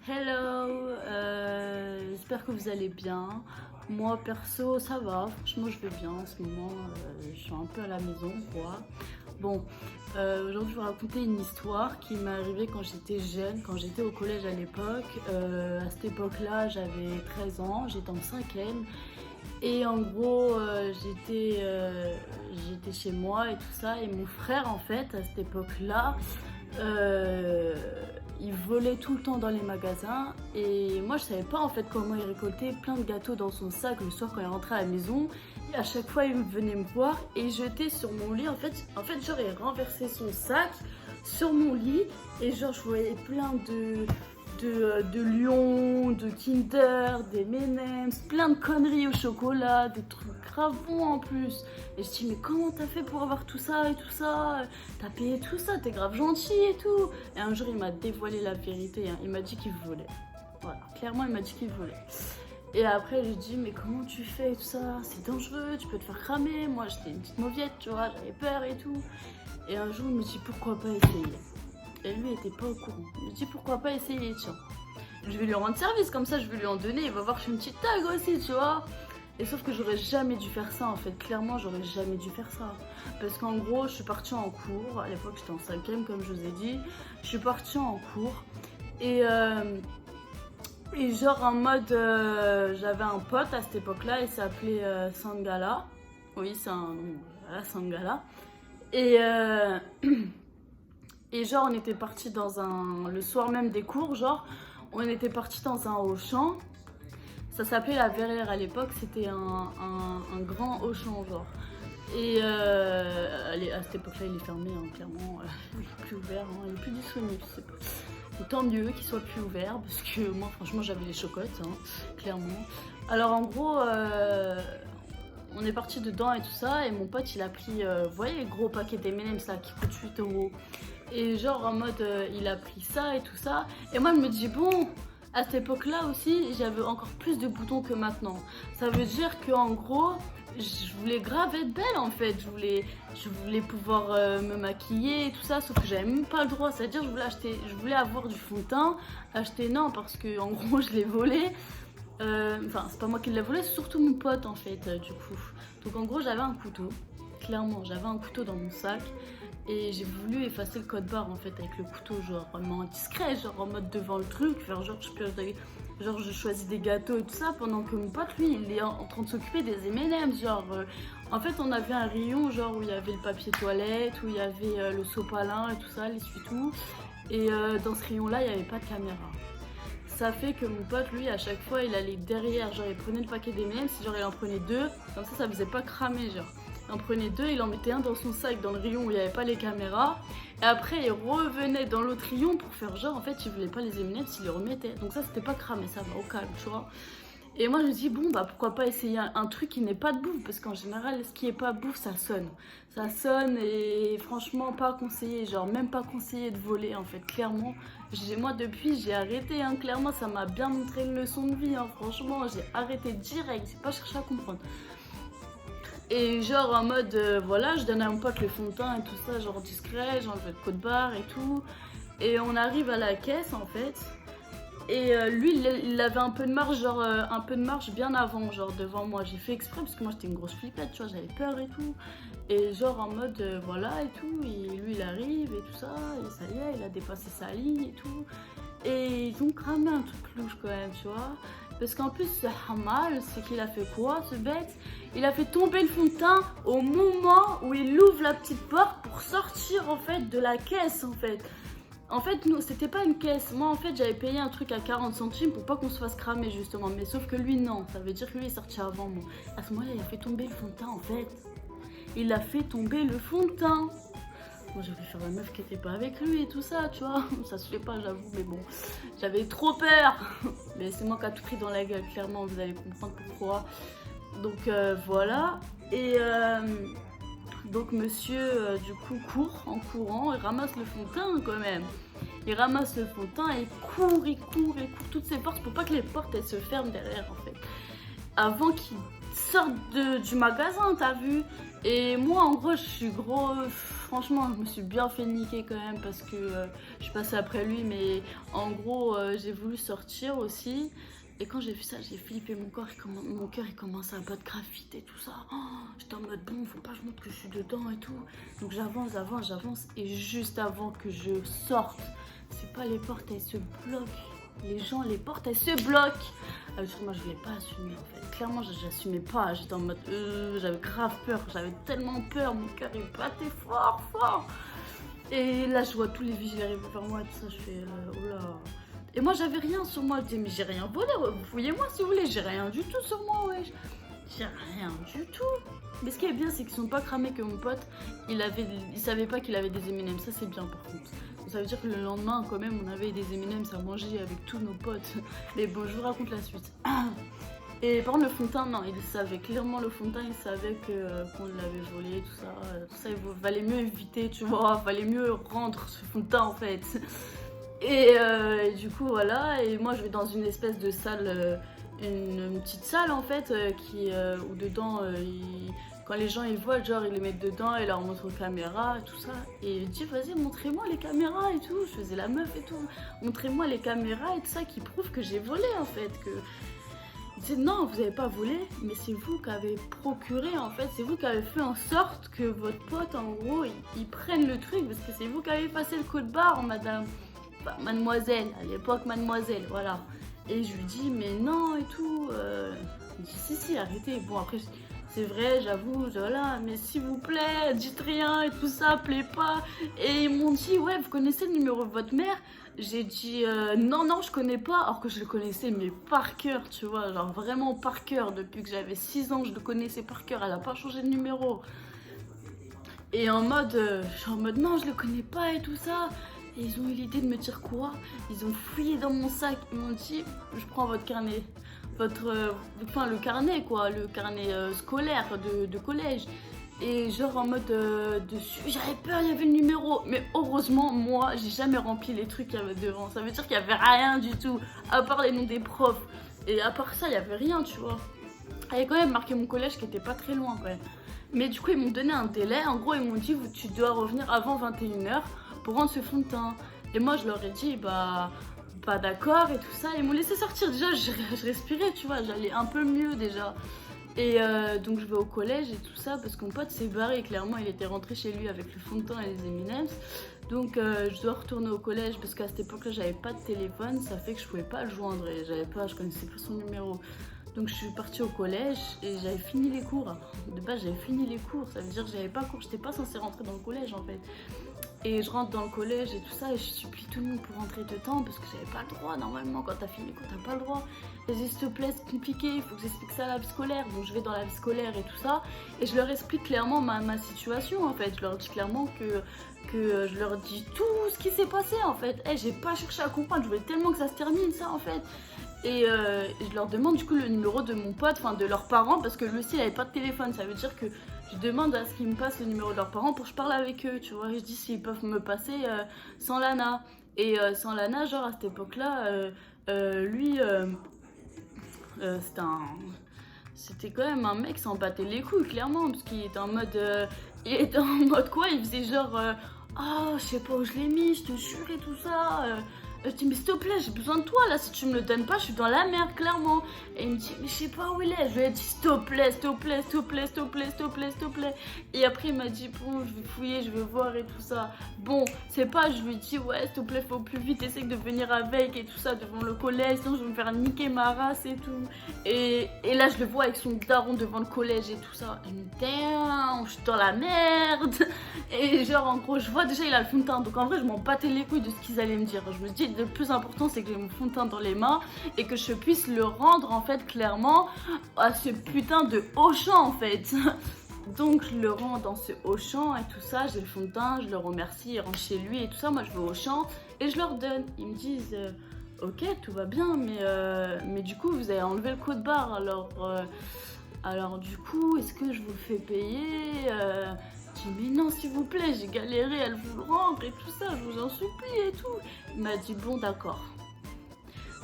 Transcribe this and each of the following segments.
Hello, j'espère que vous allez bien. Moi perso ça va, franchement je vais bien en ce moment, je suis un peu à la maison quoi. Bon, aujourd'hui je vais vous raconter une histoire qui m'est arrivée quand j'étais jeune, quand j'étais au collège à l'époque. À cette époque-là j'avais 13 ans, j'étais en 5e. Et en gros, j'étais chez moi et tout ça. Et mon frère, en fait, à cette époque-là, euh, il volait tout le temps dans les magasins. Et moi, je savais pas en fait comment il récoltait plein de gâteaux dans son sac le soir quand il rentrait à la maison. Et à chaque fois, il venait me voir et jetait sur mon lit. En fait, genre, il renversait son sac sur mon lit. Et genre, je voyais plein de lions, de Kinder, des M&M's, plein de conneries au chocolat, des trucs grave bons en plus. Et je dis mais comment t'as fait pour avoir tout ça et tout ça? T'as payé tout ça, t'es grave gentil et tout. Et un jour il m'a dévoilé la vérité, hein. Il m'a dit qu'il volait. Voilà, clairement il m'a dit qu'il volait. Et après je lui dis mais comment tu fais et tout ça? C'est dangereux, tu peux te faire cramer. Moi j'étais une petite mauviette, tu vois, j'avais peur et tout. Et un jour il me dit pourquoi pas essayer. Et lui était pas au courant. Il me dit pourquoi pas essayer, tiens. Je vais lui rendre service, comme ça je vais lui en donner, il va voir que je suis une petite tag aussi, tu vois. Et sauf que j'aurais jamais dû faire ça en fait, clairement j'aurais jamais dû faire ça. Parce qu'en gros je suis partie en cours, à l'époque j'étais en 5e comme je vous ai dit. Je suis partie en cours et, euh, et genre en mode, j'avais un pote à cette époque-là, il s'appelait Sangala. Oui c'est un nom, voilà Sangala. Et, et genre on était parti le soir même des cours, genre on était parti dans un Auchan. Ça s'appelait la Verrière à l'époque, c'était un grand Auchan genre. Et à cette époque-là il est fermé, hein, clairement, il est plus ouvert, hein, il est plus disponible. Et tant mieux qu'il soit plus ouvert parce que moi franchement j'avais les chocottes, hein, clairement. Alors en gros, on est parti dedans et tout ça et mon pote il a pris, vous voyez les gros paquets d'M&M's là qui coûtent 8 euros. Et genre en mode il a pris ça et tout ça. Et moi je me dis bon, à cette époque-là aussi j'avais encore plus de boutons que maintenant. Ça veut dire que en gros je voulais grave être belle en fait. Je voulais pouvoir me maquiller et tout ça, sauf que j'avais même pas le droit. C'est-à-dire je voulais avoir du fond de teint. Acheter non parce que en gros je l'ai volé. Enfin c'est pas moi qui l'ai volé, c'est surtout mon pote en fait du coup. Donc en gros j'avais un couteau. Clairement j'avais un couteau dans mon sac. Et j'ai voulu effacer le code barre en fait avec le couteau, genre vraiment discret, genre en mode devant le truc, faire genre je choisis des gâteaux et tout ça, pendant que mon pote lui il est en train de s'occuper des M&M's, genre en fait on avait un rayon genre où il y avait le papier toilette, où il y avait le sopalin et tout ça, l'essuie-tout, et dans ce rayon là il n'y avait pas de caméra. Ça fait que mon pote lui à chaque fois il allait derrière, genre il prenait le paquet d'M&M's, genre il en prenait deux, comme ça faisait pas cramer genre. Il en prenait deux, il en mettait un dans son sac dans le rayon où il n'y avait pas les caméras. Et après, il revenait dans l'autre rayon pour faire genre, en fait, il voulait pas les M&M's, il les remettait. Donc ça, c'était pas cramé, ça va, au calme, tu vois. Et moi, je me dis, bon, bah pourquoi pas essayer un truc qui n'est pas de bouffe. Parce qu'en général, ce qui est pas bouffe, ça sonne. Ça sonne et franchement, pas conseillé. Genre, même pas conseillé de voler, en fait, clairement. Moi, depuis, j'ai arrêté, hein. Clairement, ça m'a bien montré une leçon de vie, hein. Franchement, j'ai arrêté direct. J'ai pas cherché à comprendre. Et genre en mode, voilà, je donne à mon pote le fond de teint et tout ça, genre discret, j'enlève le code barre et tout. Et on arrive à la caisse en fait. Et lui, il avait un peu de marge, genre un peu de marge bien avant, genre devant moi. J'ai fait exprès parce que moi j'étais une grosse flippette, tu vois, j'avais peur et tout. Et genre en mode, voilà et tout. Et lui, il arrive et tout ça. Et ça y est, il a dépassé sa ligne et tout. Et ils ont cramé un truc louche quand même, tu vois. Parce qu'en plus, ce hamal, c'est qu'il a fait quoi, ce bête? Il a fait tomber le fond de teint au moment où il ouvre la petite porte pour sortir en fait de la caisse en fait. En fait, nous, c'était pas une caisse. Moi, en fait, j'avais payé un truc à 40 centimes pour pas qu'on se fasse cramer, justement. Mais sauf que lui, non. Ça veut dire que lui est sorti avant moi. À ce moment-là, il a fait tomber le fond de teint, en fait. Il a fait tomber le fond de teint. Moi, j'avais faire la meuf qui était pas avec lui et tout ça, tu vois. Ça se fait pas, j'avoue, mais bon. J'avais trop peur. Mais c'est moi qui a tout pris dans la gueule, clairement. Vous allez comprendre pourquoi. Donc, voilà. Et... donc monsieur du coup court en courant, il ramasse le fond de teint quand même. Il ramasse le fond de teint et il court toutes ses forces pour pas que les portes elles se ferment derrière en fait. Avant sortent du magasin, t'as vu. Et moi, en gros, je suis gros. Franchement, je me suis bien fait niquer quand même parce que je suis passée après lui. Mais en gros, j'ai voulu sortir aussi. Et quand j'ai vu ça, j'ai flippé. Mon cœur, il commençait à battre grave vite et tout ça. Oh, j'étais en mode bon, faut pas que je montre que je suis dedans et tout. Donc j'avance. Et juste avant que je sorte, c'est pas les portes, elles se bloquent. Les gens, les portes, elles se bloquent. Moi, je voulais pas assumer en fait. Clairement, j'assumais pas. J'étais en mode, j'avais grave peur. J'avais tellement peur. Mon cœur, il battait fort. Et là, je vois tous les vigiles arriver vers moi et tout ça. Je fais, oh là. Et moi, j'avais rien sur moi. Je dis, mais j'ai rien volé. Vous fouillez-moi si vous voulez. J'ai rien du tout sur moi, ouais. J'ai rien du tout. Mais ce qui est bien, c'est qu'ils sont pas cramés que mon pote. Il savait pas qu'il avait des M&M. Ça, c'est bien par contre. Ça veut dire que le lendemain, quand même, on avait des M&M à manger avec tous nos potes. Mais bon, je vous raconte la suite. Et par contre, le fond de teint, non, il savait clairement le fond de teint, il savait qu'on l'avait volé, tout ça, il valait mieux éviter, tu vois, fallait mieux rendre ce fond de teint en fait. Et du coup, voilà, et moi je vais dans une espèce de salle, une petite salle en fait, où dedans, quand les gens ils voient, genre ils les mettent dedans et leur montrent aux caméras et tout ça. Et il dit, vas-y, montrez-moi les caméras et tout, je faisais la meuf et tout, montrez-moi les caméras et tout ça qui prouvent que j'ai volé en fait, que... Il dit non, vous n'avez pas volé, mais c'est vous qui avez procuré en fait, c'est vous qui avez fait en sorte que votre pote en gros il prenne le truc parce que c'est vous qui avez passé le code barre, madame, enfin, mademoiselle, à l'époque mademoiselle, voilà. Et je lui dis mais non et tout, il dit si arrêtez, bon après c'est vrai j'avoue, voilà, mais s'il vous plaît, dites rien et tout ça, appelez pas. Et ils m'ont dit ouais vous connaissez le numéro de votre mère? J'ai dit non, je connais pas, alors que je le connaissais mais par cœur, tu vois, genre vraiment par cœur. Depuis que j'avais 6 ans, je le connaissais par cœur, elle a pas changé de numéro. Et en mode, je suis en mode non, je le connais pas et tout ça. Et ils ont eu l'idée de me dire quoi? Ils ont fouillé dans mon sac, ils m'ont dit, je prends votre carnet, le carnet quoi, le carnet scolaire de collège. Et genre en mode dessus, j'avais peur, il y avait le numéro. Mais heureusement, moi, j'ai jamais rempli les trucs qu'il y avait devant. Ça veut dire qu'il y avait rien du tout, à part les noms des profs. Et à part ça, il y avait rien, tu vois. Il y avait quand même marqué mon collège qui était pas très loin, quand même. Mais du coup, ils m'ont donné un délai. En gros, ils m'ont dit, tu dois revenir avant 21h pour rendre ce fond de teint. Et moi, je leur ai dit, bah, pas d'accord et tout ça. Ils m'ont laissé sortir. Déjà, je respirais, tu vois, j'allais un peu mieux déjà. Et donc je vais au collège et tout ça parce que mon pote s'est barré, clairement il était rentré chez lui avec le fond de teint et les M&M's. Donc je dois retourner au collège parce qu'à cette époque là j'avais pas de téléphone, ça fait que je pouvais pas le joindre et je connaissais pas son numéro. Donc je suis partie au collège et j'avais fini les cours. De base j'avais fini les cours, ça veut dire que j'avais pas cours, j'étais pas censée rentrer dans le collège en fait. Et je rentre dans le collège et tout ça et je supplie tout le monde pour rentrer de temps parce que j'avais pas le droit normalement quand t'as fini les cours t'as pas le droit. Je dis s'il te plaît c'est compliqué, il faut que j'explique ça à la vie scolaire. Donc je vais dans la vie scolaire et tout ça et je leur explique clairement ma situation en fait. Je leur dis clairement que je leur dis tout ce qui s'est passé en fait. J'ai pas cherché à comprendre, je voulais tellement que ça se termine ça en fait. Et je leur demande du coup le numéro de mon pote, enfin de leurs parents parce que lui aussi il avait pas de téléphone. Ça veut dire que je demande à ce qu'ils me passent le numéro de leurs parents pour que je parle avec eux, tu vois. Je dis s'ils peuvent me passer sans Lana. Et sans Lana, genre à cette époque-là, lui, c'était quand même un mec qui s'en battait les couilles, clairement, parce qu'il était en mode... quoi? Il faisait genre... oh, je sais pas où je l'ai mis, je te jure et tout ça. Je dis mais s'il te plaît j'ai besoin de toi là, si tu me le donnes pas je suis dans la merde clairement. Et il me dit mais je sais pas où il est, je lui ai dit s'il te plaît, s'il te plaît, s'il te plaît, s'il te plaît, s'il te plaît, s'il te plaît. Et après il m'a dit bon je vais fouiller, je vais voir et tout ça. Bon c'est pas, je lui ai dit ouais s'il te plaît faut plus vite, essaye de venir avec et tout ça devant le collège, sinon je vais me faire niquer ma race et tout. Et là je le vois avec son daron devant le collège et tout ça. Il me dit damn, je suis dans la merde. Et genre en gros je vois déjà il a le fond de teint, donc en vrai je m'en battais les couilles de ce qu'ils allaient me dire. Je me dis le plus important c'est que j'ai mon fond de teint dans les mains et que je puisse le rendre en fait clairement à ce putain de Auchan en fait. Donc je le rends dans ce Auchan et tout ça, j'ai le fond de teint, je le remercie, il rentre chez lui et tout ça, moi je vais au Auchan et je leur donne. Ils me disent ok tout va bien mais du coup vous avez enlevé le code barre alors du coup est-ce que je vous le fais payer Je dis mais non s'il vous plaît, j'ai galéré à vous le rendre et tout ça, je vous en supplie et tout. Il m'a dit bon d'accord,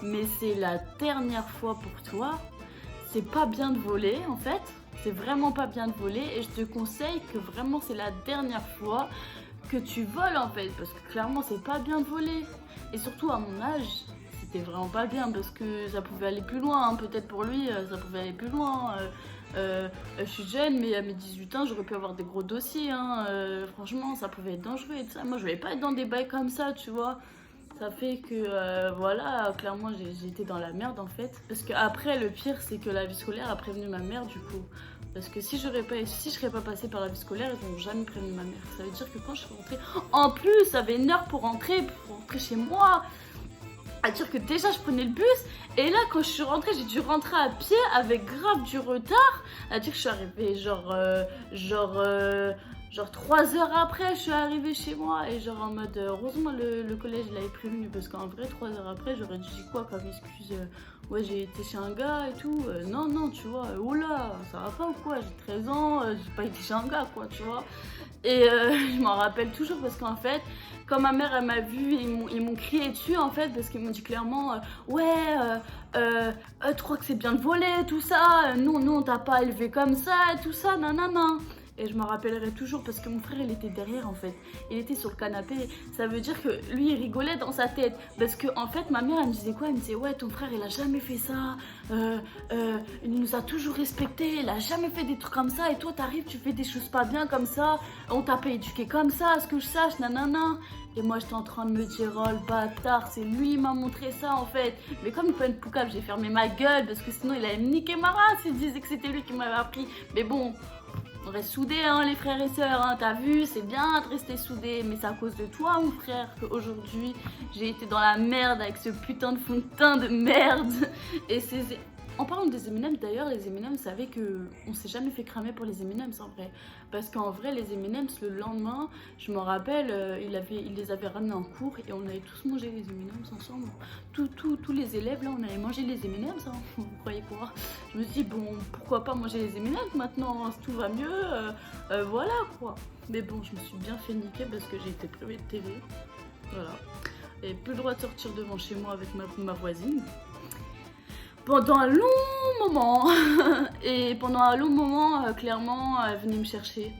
mais c'est la dernière fois pour toi, c'est pas bien de voler en fait. C'est vraiment pas bien de voler et je te conseille que vraiment c'est la dernière fois que tu voles en fait, parce que clairement c'est pas bien de voler. Et surtout à mon âge, c'était vraiment pas bien parce que ça pouvait aller plus loin, hein. Peut-être pour lui ça pouvait aller plus loin. Je suis jeune, mais à mes 18 ans j'aurais pu avoir des gros dossiers, hein. Franchement ça pouvait être dangereux et tout ça. Moi je voulais pas être dans des bails comme ça, tu vois. Ça fait que voilà, clairement j'ai été dans la merde en fait. Parce que après le pire c'est que la vie scolaire a prévenu ma mère du coup. Parce que si je serais pas passée par la vie scolaire, ils n'ont jamais prévenu ma mère. Ça veut dire que quand je suis rentrée, en plus, ça avait une heure pour rentrer chez moi. À dire que déjà je prenais le bus et là quand je suis rentrée j'ai dû rentrer à pied avec grave du retard. À dire que je suis arrivée genre 3 heures après je suis arrivée chez moi et genre en mode heureusement le collège l'avait prévenu parce qu'en vrai 3 heures après j'aurais dit quoi comme excuse ouais j'ai été chez un gars et tout. Non tu vois, oula ça va pas ou quoi, j'ai 13 ans, j'ai pas été chez un gars quoi tu vois. Et je m'en rappelle toujours parce qu'en fait, quand ma mère elle m'a vu, ils m'ont crié dessus en fait parce qu'ils m'ont dit clairement tu crois que c'est bien de voler tout ça, nous on t'a pas élevé comme ça et tout ça, nanana. Et je m'en rappellerai toujours parce que mon frère il était derrière en fait, il était sur le canapé, ça veut dire que lui il rigolait dans sa tête parce que en fait ma mère elle me disait quoi, elle me disait ouais ton frère il a jamais fait ça, il nous a toujours respecté, il a jamais fait des trucs comme ça et toi t'arrives tu fais des choses pas bien comme ça, on t'a pas éduqué comme ça à ce que je sache, nanana. Et moi j'étais en train de me dire oh le bâtard, c'est lui qui m'a montré ça en fait. Mais comme pas une poucave j'ai fermé ma gueule parce que sinon il allait me niquer ma race s'il disait que c'était lui qui m'avait appris. Mais bon, on reste soudés hein les frères et sœurs, hein, t'as vu, c'est bien de rester soudés. Mais c'est à cause de toi mon frère qu'aujourd'hui j'ai été dans la merde avec ce putain de fond de teint de merde. Et c'est... En parlant des M&M's d'ailleurs, les M&M's, vous savez qu'on s'est jamais fait cramer pour les M&M's en vrai. Parce qu'en vrai, les M&M's, le lendemain, je me rappelle, il les avait ramenés en cours et on avait tous mangé les M&M's ensemble. Tous les élèves, là, on allait manger les M&M's, hein, vous croyez quoi? Je me suis dit, bon, pourquoi pas manger les M&M's maintenant, hein, si tout va mieux, voilà quoi. Mais bon, je me suis bien fait niquer parce que j'ai été privée de télé. Voilà. Et plus le droit de sortir devant chez moi avec ma voisine. Pendant un long moment. Et pendant un long moment, clairement, elle venait me chercher.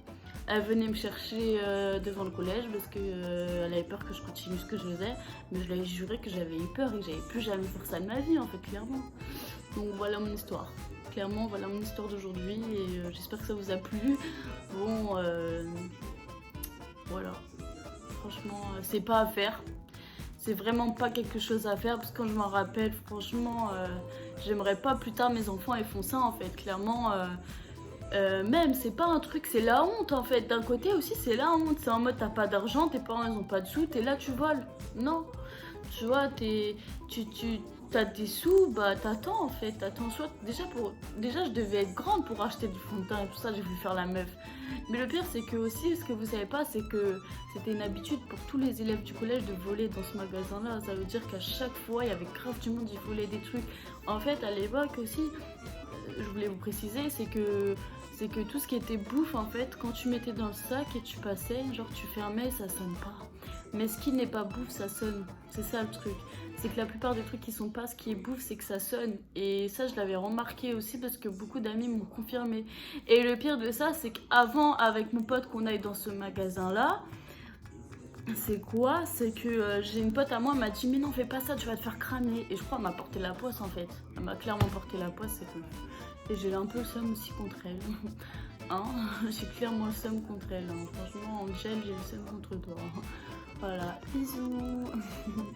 Elle venait me chercher devant le collège parce qu'elle avait peur que je continue ce que je faisais. Mais je lui ai juré que j'avais eu peur et que j'allais plus jamais faire ça de ma vie, en fait, clairement. Donc voilà mon histoire. Clairement, voilà mon histoire d'aujourd'hui et j'espère que ça vous a plu. Bon, voilà. Franchement, c'est pas à faire. C'est vraiment pas quelque chose à faire parce que quand je m'en rappelle, franchement, j'aimerais pas plus tard mes enfants ils font ça en fait. Clairement, même c'est pas un truc, c'est la honte en fait. D'un côté aussi, c'est la honte. C'est en mode t'as pas d'argent, tes parents ils ont pas de sous, t'es là, tu voles. Non, tu vois, t'as des sous, bah t'attends en fait. T'attends soit déjà je devais être grande pour acheter du fond de teint et tout ça, j'ai voulu faire la meuf. Mais le pire c'est que aussi ce que vous savez pas c'est que c'était une habitude pour tous les élèves du collège de voler dans ce magasin là. Ça veut dire qu'à chaque fois il y avait grave du monde, ils volaient des trucs. En fait à l'époque aussi, je voulais vous préciser, c'est que tout ce qui était bouffe en fait, quand tu mettais dans le sac et tu passais, genre tu fermais, ça sonne pas. Mais ce qui n'est pas bouffe, ça sonne. C'est ça le truc. C'est que la plupart des trucs qui sont pas ce qui est bouffe, c'est que ça sonne. Et ça, je l'avais remarqué aussi parce que beaucoup d'amis m'ont confirmé. Et le pire de ça, c'est qu'avant, avec mon pote qu'on aille dans ce magasin-là, c'est quoi? C'est que j'ai une pote à moi, elle m'a dit mais non, fais pas ça, tu vas te faire cramer. Et je crois qu'elle m'a porté la poisse en fait. Elle m'a clairement porté la poisse, c'est tout. Et j'ai un peu le seum aussi contre elle. Hein, j'ai clairement le seum contre elle. Hein. Franchement, Angel, j'ai le seum contre toi. Voilà, bisous.